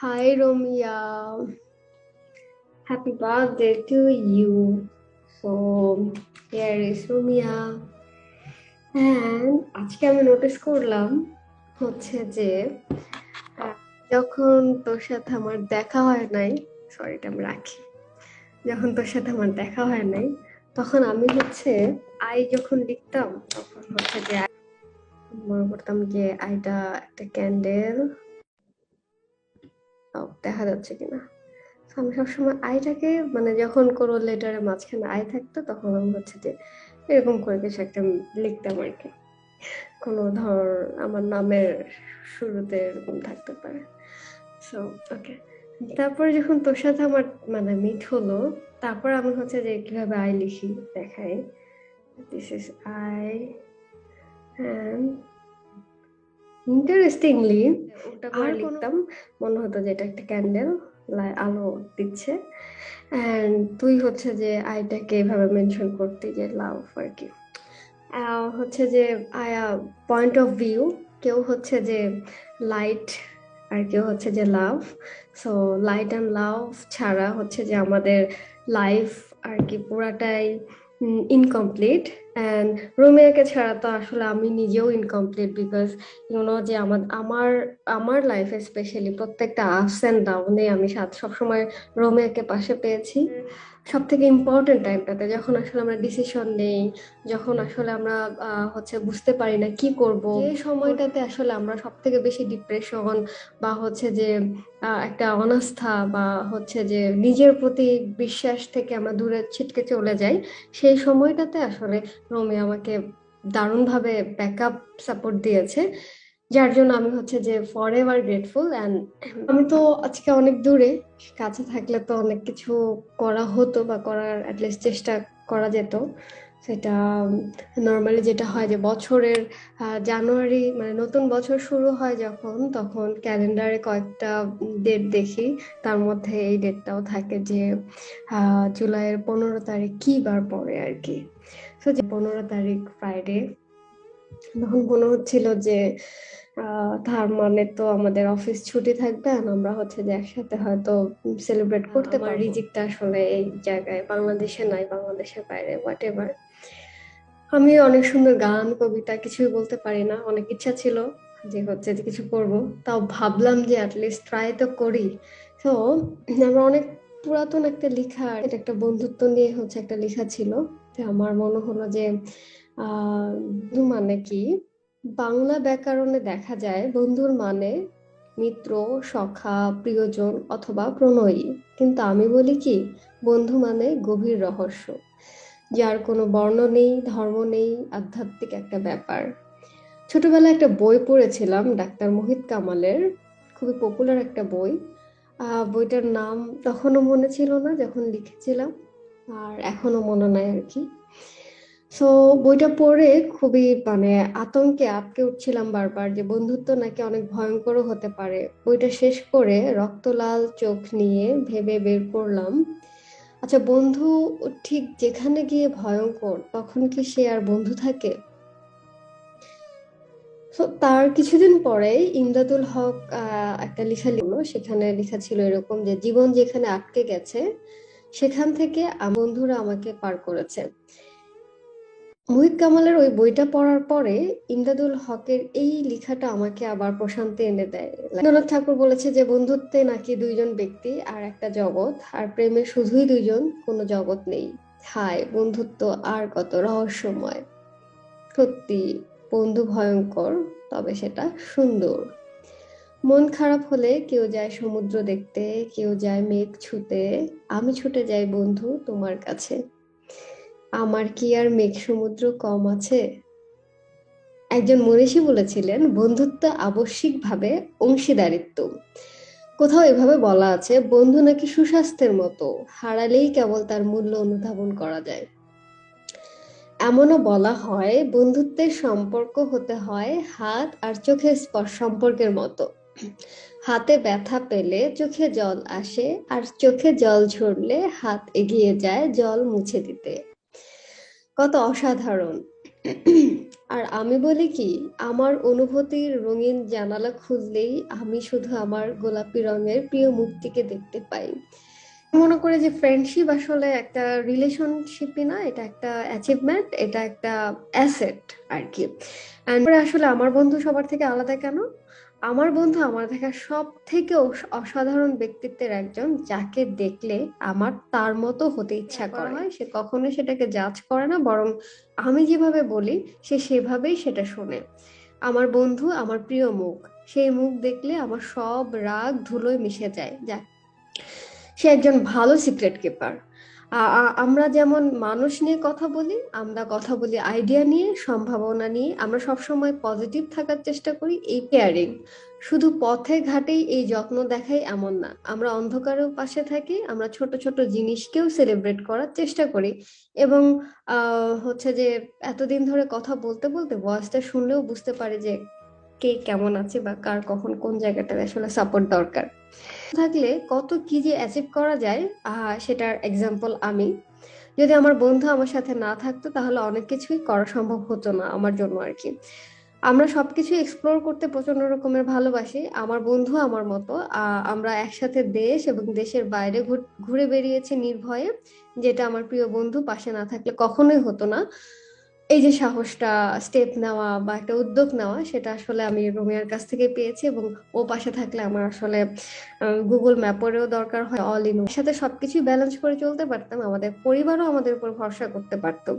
Hi Romia, happy birthday to you. So here is Romia. And আজকে আমি notice করলাম যে আহ, যখন তোর সাথে আমার দেখা হয় নাই, সরি এটা আমি রাখি। যখন তোর সাথে আমার দেখা হয় নাই, তখন আমি আই যখন লিখতাম তখন যে মনে করতাম যে আইটা একটা ক্যান্ডেল, দেখা যাচ্ছে কিনা। তো আমি সবসময় আইটাকে মানে যখন কোনো লেটারের মাঝখানে আই থাকতো তখন আমি যে এরকম করে কিছু একটা লিখতাম আর কি। কোনো ধর আমার নামের শুরুতে এরকম থাকতে পারে। সো ওকে, তারপরে যখন তোর সাথে আমার মানে মিট হলো, তারপর আমি যে কিভাবে আই লিখি দেখাই। This is I and interestingly ওটা করে লিখতাম, মনে হতো যে এটা একটা ক্যান্ডেল আলো দিচ্ছে। অ্যান্ড তুই যে আইটাকে এভাবে মেনশন করতি যে লাভ আর কি। যে আয়া পয়েন্ট অফ ভিউ, কেউ যে লাইট আর কেউ যে লাভ। সো লাইট অ্যান্ড লাভ ছাড়া যে আমাদের লাইফ আর কি পুরাটাই ইনকমপ্লিট। অ্যান্ড রোমিয়াকে ছাড়া তো আসলে আমি নিজেও ইনকমপ্লিট, বিকজ যে আমার আমার আমার লাইফে স্পেশালি প্রত্যেকটা আপস অ্যান্ড ডাউনে আমি সবসময় রোমিয়াকে পাশে পেয়েছি। সব থেকে ইম্পর্টেন্ট টাইমটাতে যখন আসলে আমরা ডিসিশন নেই, যখন আসলে আমরা বুঝতে পারি না কি করব, যে সময়টাতে আসলে আমরা সব থেকে বেশি ডিপ্রেশন বা যে একটা অনাস্থা বা যে নিজের প্রতি বিশ্বাস থেকে আমরা দূরে ছিটকে চলে যাই, সেই সময়টাতে আসলে রোমি আমাকে দারুণভাবে ব্যাকআপ সাপোর্ট দিয়েছে, যার জন্য আমি যে ফর এভার গ্রেটফুল। অ্যান্ড আমি তো আজকে অনেক দূরে, কাছে থাকলে তো অনেক কিছু করা হতো বা করার অ্যাটলিস্ট চেষ্টা করা যেত। সেটা নর্মালি যেটা হয় যে বছরের জানুয়ারি মানে নতুন বছর শুরু হয় যখন, তখন ক্যালেন্ডারে কয়েকটা ডেট দেখি, তার মধ্যে এই ডেটটাও থাকে যে জুলাইয়ের 15 তারিখ কি বার পড়ে আর কি। তো যে 15 তারিখ ফ্রাইডে, তখন মনে হচ্ছিল যে তার মানে তো আমাদের অফিস ছুটি থাকবে আর আমরা যে একসাথে হয়তো সেলিব্রেট করতে পারবো। রিজিকটা আসলে এই জায়গায় বাংলাদেশে নাই, বাংলাদেশের বাইরে, হোয়াট এভার। আমি অনেক সুন্দর গান কবিতা কিছুই বলতে পারি না, অনেক ইচ্ছা ছিল যে যে কিছু করব, তাও ভাবলাম যে অ্যাটলিস্ট ট্রাই তো করি। তো আমরা অনেক পুরাতন একটা লেখা, এটা একটা বন্ধুত্ব নিয়ে একটা লেখা ছিল। তো আমার মনে হলো যে বন্ধু মানে কি, বাংলা ব্যাকরণে দেখা যায় বন্ধুর মানে মিত্র, সখা, প্রিয়জন অথবা প্রণয়ী। কিন্তু আমি বলি কি, বন্ধু মানে গভীর রহস্য, যার কোনো বর্ণ নেই, ধর্ম নেই, আধ্যাত্মিক একটা ব্যাপার। ছোটবেলায় একটা বই পড়েছিলাম ডাক্তার মোহিত কামালের, খুবই পপুলার একটা বই। বইটার নাম তখনও মনে ছিল না যখন লিখেছিলাম, আর এখনো মনে নাই আর কি। সো বইটা পড়ে খুবই মানে আতঙ্কে আটকে উঠছিলাম বারবার, যে বন্ধুত্ব নাকি অনেক ভয়ঙ্করও হতে পারে। বইটা শেষ করে রক্তলাল চোখ নিয়ে ভেবে বের করলাম, আচ্ছা বন্ধু ঠিক যেখানে গিয়ে ভয়ঙ্কর, তখন কি সে আর বন্ধু থাকে? তো তার কিছুদিন পরে ইমদাদুল হক একটা লেখা লিখলো, সেখানে লেখা ছিল এরকম যে জীবন যেখানে আটকে গেছে সেখান থেকে বন্ধুরা আমাকে পার করেছে। মোহিত কামালের ওই বইটা পড়ার পরে ইমদাদুল হকের এই লেখাটা আমাকে আবার প্রশান্তি এনে দেয়। রবীন্দ্রনাথ ঠাকুর বলেছে যে বন্ধুত্বে নাকি দুইজন ব্যক্তি আর একটা জগৎ, আর প্রেমে শুধুই দুইজন, কোনো জগৎ নেই। হায় বন্ধুত্ব আর কত রহস্যময়। সত্যি, বন্ধু ভয়ঙ্কর, তবে সেটা সুন্দর। মন খারাপ হলে কেউ যায় সমুদ্র দেখতে, কেউ যায় মেঘ ছুতে, আমি ছুটে যাই বন্ধু তোমার কাছে। আমার কি আর মেঘ সমুদ্র কম আছে? একজন মনীষী বলেছিলেন, বন্ধুত্ব আবশ্যিকভাবে অংশীদারিত্ব। কোথাও এভাবে বলা আছে, বন্ধু নাকি সুস্বাস্থ্যের মতো, হারালেই কেবল তার মূল্য অনুধাবন করা যায়। এমনও বলা হয়, বন্ধুত্বের সম্পর্ক হতে হয় হাত আর চোখের সম্পর্কের মতো। হাতে ব্যথা পেলে চোখে জল আসে, আর চোখে জল ঝরলে হাত এগিয়ে যায় জল মুছে দিতে। কত অসাধারণ! আর আমি বলি কি, আমার অনুভূতির রঙিন জানালা খুললেই আমি শুধু আমার গোলাপি রঙের প্রিয় মুখটিকে দেখতে পাই। মনে করে যে ফ্রেন্ডশিপ আসলে একটা রিলেশনশিপই না, এটা একটা অ্যাচিভমেন্ট, এটা একটা অ্যাসেট আর কি। অ্যান্ড আসলে আমার বন্ধু সবার থেকে আলাদা কেন? আমার বন্ধু আমার দেখা সব থেকে অসাধারণ ব্যক্তিত্বের একজন, যাকে দেখলে আমার তার মতো হতে ইচ্ছা করা হয়। সে কখনোই সেটাকে জাজ করে না, বরং আমি যেভাবে বলি সে সেভাবেই সেটা শোনে। আমার বন্ধু আমার প্রিয় মুখ, সেই মুখ দেখলে আমার সব রাগ ধুলোয় মিশে যায়। সে একজন ভালো সিক্রেট কিপার। আমরা যেমন মানুষ নিয়ে কথা বলি, আমরা কথা বলি আইডিয়া নিয়ে, সম্ভাবনা নিয়ে। আমরা সবসময় পজিটিভ থাকার চেষ্টা করি। এই কেয়ারিং শুধু পথে ঘাটেই এই যত্ন দেখাই এমন না, আমরা অন্ধকারেও পাশে থাকি, আমরা ছোট ছোট জিনিসকেও সেলিব্রেট করার চেষ্টা করি। এবং হচ্ছে যে এতদিন ধরে কথা বলতে বলতে ভয়েসটা শুনলেও বুঝতে পারি যে কে কেমন আছে বা কার কখন কোন জায়গাটাতে আসলে সাপোর্ট দরকার। থাকলে কত কি যে অ্যাচিভ করা যায়, সেটার এক্সাম্পল আমি। যদি আমার বন্ধু আমার সাথে না থাকতো তাহলে অনেক কিছুই করা সম্ভব হতো না আমার জন্য আর কি। আমরা সবকিছু এক্সপ্লোর করতে প্রচন্ড রকমের ভালোবাসি, আমার বন্ধু আমার মতো। আমরা একসাথে দেশ এবং দেশের বাইরে ঘুরে বেরিয়েছি নির্ভয়ে, যেটা আমার প্রিয় বন্ধু পাশে না থাকলে কখনোই হতো না। এই যে সাহসটা, স্টেপ নেওয়া বা একটা উদ্যোগ নেওয়া, সেটা আসলে আমি রোমিয়ার কাছ থেকে পেয়েছি। এবং ও পাশে থাকলে আমার আসলে গুগল ম্যাপেরও দরকার হয়, অল ইন সাথে সবকিছুই ব্যালেন্স করে চলতে পারতাম, আমাদের পরিবারও আমাদের উপর ভরসা করতে পারতো।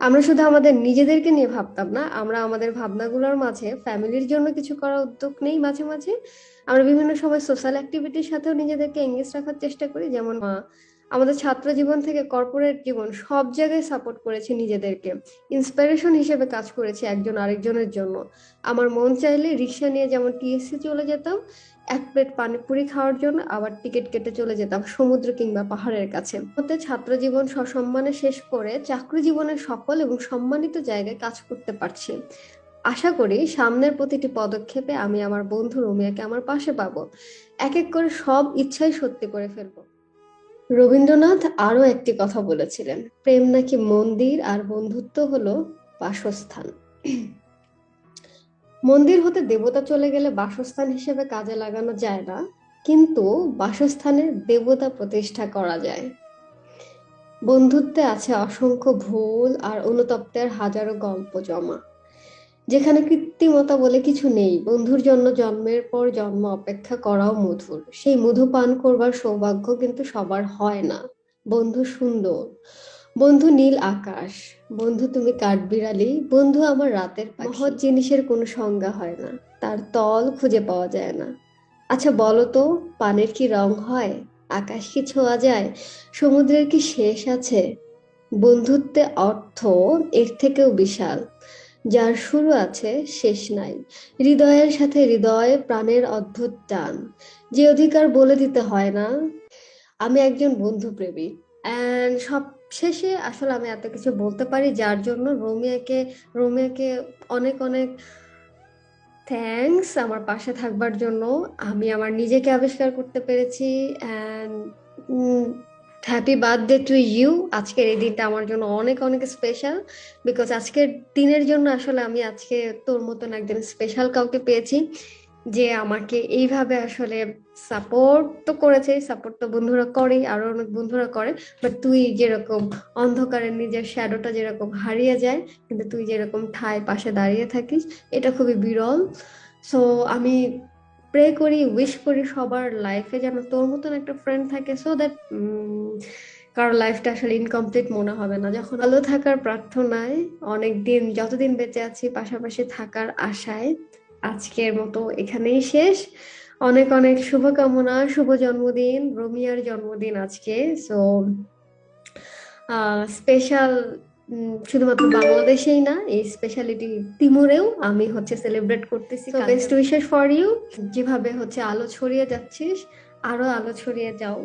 আমরা শুধু আমাদের নিজেদেরকে নিয়ে ভাবতাম না, আমরা আমাদের ভাবনাগুলোর মাঝে ফ্যামিলির জন্য কিছু করার উদ্যোগ নেই মাঝে মাঝে। আমরা বিভিন্ন সময় সোশ্যাল অ্যাক্টিভিটির সাথেও নিজেদেরকে এঙ্গেজ রাখার চেষ্টা করি, যেমন আমাদের ছাত্র জীবন থেকে কর্পোরেট জীবন, সব জায়গায় সাপোর্ট করেছি নিজেদেরকে, ইন্সপিরেশন হিসেবে কাজ করেছি একজন আরেকজনের জন্য। আমার মন চাইলে রিক্সা নিয়ে যেমন টিএসসি চলে যেতাম এক প্লেট পানিপুরি খাওয়ার জন্য, আবার টিকিট কেটে চলে যেতাম সমুদ্র কিংবা পাহাড়ের কাছে। ছাত্র জীবন সসম্মানে শেষ করে চাকরি জীবনের সফল এবং সম্মানিত জায়গায় কাজ করতে পারছি। আশা করি সামনের প্রতিটি পদক্ষেপে আমি আমার বন্ধু রোমিয়াকে আমার পাশে পাবো, এক এক করে সব ইচ্ছাই সত্যি করে ফেলবো। রবীন্দ্রনাথ আরো একটি কথা বলেছিলেন, প্রেম নাকি মন্দির আর বন্ধুত্ব হলো বাসস্থান। মন্দির হতে দেবতা চলে গেলে বাসস্থান হিসেবে কাজে লাগানো যায় না, কিন্তু বাসস্থানে দেবতা প্রতিষ্ঠা করা যায়। বন্ধুত্বে আছে অসংখ্য ভুল আর অনুতপ্তের হাজারো গল্প জমা, যেখানে কৃত্রিমতা বলে কিছু নেই। বন্ধুর জন্য জন্মের পর জন্ম অপেক্ষা করাও মধুর, সেই মধু পান করবার সৌভাগ্য কিন্তু সবার হয় না। বন্ধু সুন্দর, বন্ধু নীল আকাশ, বন্ধু তুমি কাঠবিড়ালি, বন্ধু আমার রাতের পাখি। মহৎ জিনিসের কোনো সংজ্ঞা হয় না, তার তল খুঁজে পাওয়া যায় না। আচ্ছা বলো তো, পানির কি রং হয়? আকাশ কি ছোঁয়া যায়? সমুদ্রের কি শেষ আছে? বন্ধুত্বে অর্থ এর থেকেও বিশাল, যার শুরু আছে শেষ নাই। হৃদয়ের সাথে হৃদয়, প্রাণের অদ্ভুত টান, যে অধিকার বলে দিতে হয় না। আমি একজন বন্ধু প্রেমী, অ্যান্ড সব শেষে আসলে আমি এত কিছু বলতে পারি যার জন্য রোমিয়াকে অনেক অনেক থ্যাঙ্কস আমার পাশে থাকবার জন্য। আমি আমার নিজেকে আবিষ্কার করতে পেরেছি। And happy birthday to you. আজকের এই দিনটা আমার জন্য অনেক অনেক স্পেশাল, বিকজ আজকের দিনের জন্য আসলে আমি আজকে তোর মতন একজন স্পেশাল কাউকে পেয়েছি, যে আমাকে এইভাবে আসলে সাপোর্ট তো করেছে। সাপোর্ট তো বন্ধুরা করেই, আরো অনেক বন্ধুরা করে, বাট তুই যেরকম অন্ধকারের নিজের শ্যাডোটা যেরকম হারিয়ে যায়, কিন্তু তুই যেরকম ঠায় পাশে দাঁড়িয়ে থাকিস, এটা খুবই বিরল। সো আমি প্রে করি, উইশ করি সবার লাইফে যেন তোর মতন একটা ফ্রেন্ড থাকে, সো দ্যাট কারো লাইফটা আসলে ইনকমপ্লিট মনে হবে না। যখন ভালো থাকার প্রার্থনায়, অনেক দিন যতদিন বেঁচে আছি পাশাপাশি থাকার আশায়, আজকের মতো এখানেই শেষ। অনেক অনেক শুভকামনা, শুভ জন্মদিন, রোমিয়ার জন্মদিন আজকে। সো স্পেশাল শুধুমাত্র বাংলাদেশেই না, এই স্পেশালিটি তিমুরেও আমি সেলিব্রেট করতেছি। Best wishes for you. যেভাবে আলো ছড়িয়ে যাচ্ছিস, আরো আলো ছড়িয়ে যাও।